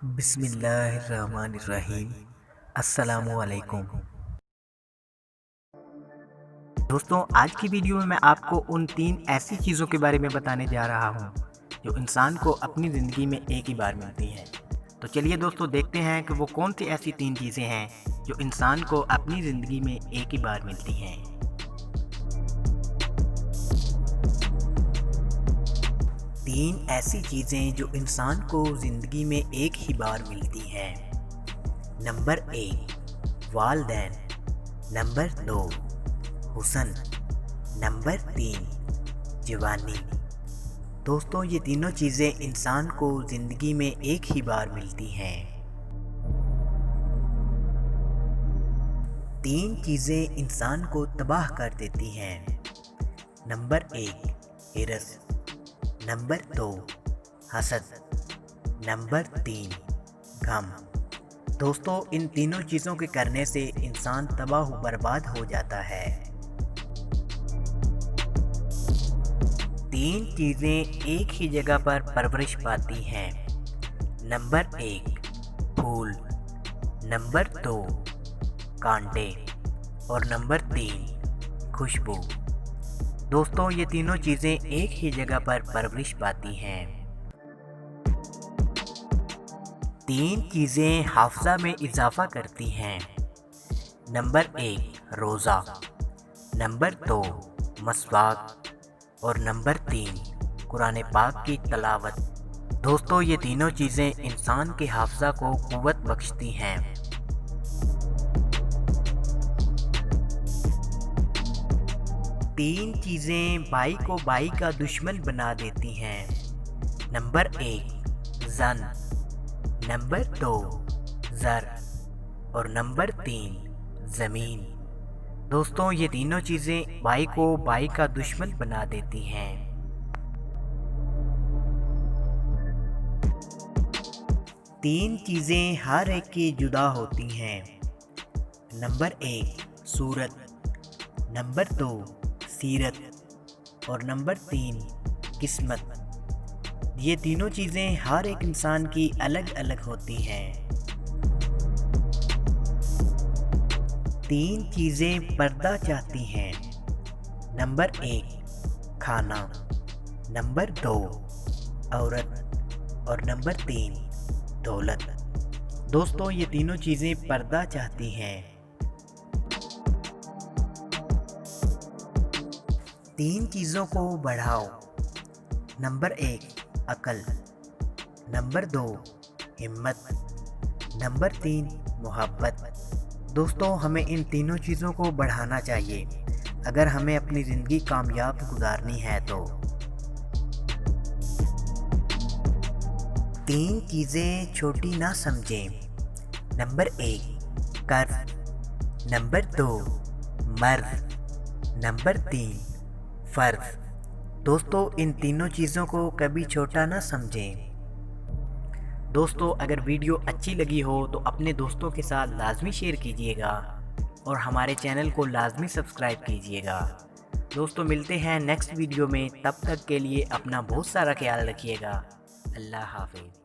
बिस्मिल्लाहिर्रहमानिर्रहीम। अस्सलामुअलैकुम। दोस्तों, आज की वीडियो में मैं आपको उन 3 ऐसी चीज़ों के बारे में बताने जा रहा हूँ जो इंसान को अपनी ज़िंदगी में एक ही बार मिलती हैं। तो चलिए दोस्तों, देखते हैं कि वो कौन सी ऐसी 3 चीज़ें हैं जो इंसान को अपनी ज़िंदगी में एक ही बार मिलती हैं। 3 ऐसी चीज़ें जो इंसान को ज़िंदगी में एक ही बार मिलती हैं। नंबर 1 वालिदैन, नंबर 2 हुस्न, नंबर 3 जवानी। दोस्तों, ये तीनों चीज़ें इंसान को ज़िंदगी में एक ही बार मिलती हैं। 3 चीज़ें इंसान को तबाह कर देती हैं। नंबर 1 हिर्स, नंबर 2 हसद, नंबर 3 गम। दोस्तों, इन तीनों चीज़ों के करने से इंसान तबाह बर्बाद हो जाता है। 3 चीज़ें एक ही जगह पर परवरिश पाती हैं। नंबर 1 फूल, नंबर 2 कांटे और नंबर 3 खुशबू। दोस्तों, ये तीनों चीज़ें एक ही जगह पर परवरिश पाती हैं। 3 चीज़ें हाफ़ज़ा में इजाफ़ा करती हैं। नंबर 1 रोज़ा, नंबर 2 मसवाक और नंबर 3 कुरान पाक की तलावत। दोस्तों, ये तीनों चीज़ें इंसान के हाफ़ज़ा को क़ुव्वत बख्शती हैं। 3 चीज़ें बाई को बाई का दुश्मन बना देती हैं। नंबर 1 ज़न, नंबर 2 ज़र और नंबर 3 ज़मीन। दोस्तों, ये तीनों चीज़ें बाई को बाई का दुश्मन बना देती हैं। 3 चीज़ें हर एक की जुदा होती हैं। नंबर 1 सूरत, नंबर 2 सीरत और नंबर 3 किस्मत। ये तीनों चीज़ें हर एक इंसान की अलग अलग होती हैं। 3 चीज़ें पर्दा चाहती हैं। नंबर 1 खाना, नंबर 2 औरत और नंबर 3 दौलत। दोस्तों, ये तीनों चीज़ें पर्दा चाहती हैं। 3 चीज़ों को बढ़ाओ। नंबर 1 अकल, नंबर 2 हिम्मत, नंबर 3 मोहब्बत। दोस्तों, हमें इन तीनों चीज़ों को बढ़ाना चाहिए अगर हमें अपनी ज़िंदगी कामयाब गुजारनी है तो। 3 चीज़ें छोटी ना समझें। नंबर 1 कर्ज, नंबर 2 मर्द, नंबर 3 फ़र्ज। दोस्तों, इन तीनों चीज़ों को कभी छोटा ना समझें। दोस्तों, अगर वीडियो अच्छी लगी हो तो अपने दोस्तों के साथ लाजमी शेयर कीजिएगा और हमारे चैनल को लाजमी सब्सक्राइब कीजिएगा। दोस्तों, मिलते हैं नेक्स्ट वीडियो में। तब तक के लिए अपना बहुत सारा ख्याल रखिएगा। अल्लाह हाफ़िज़।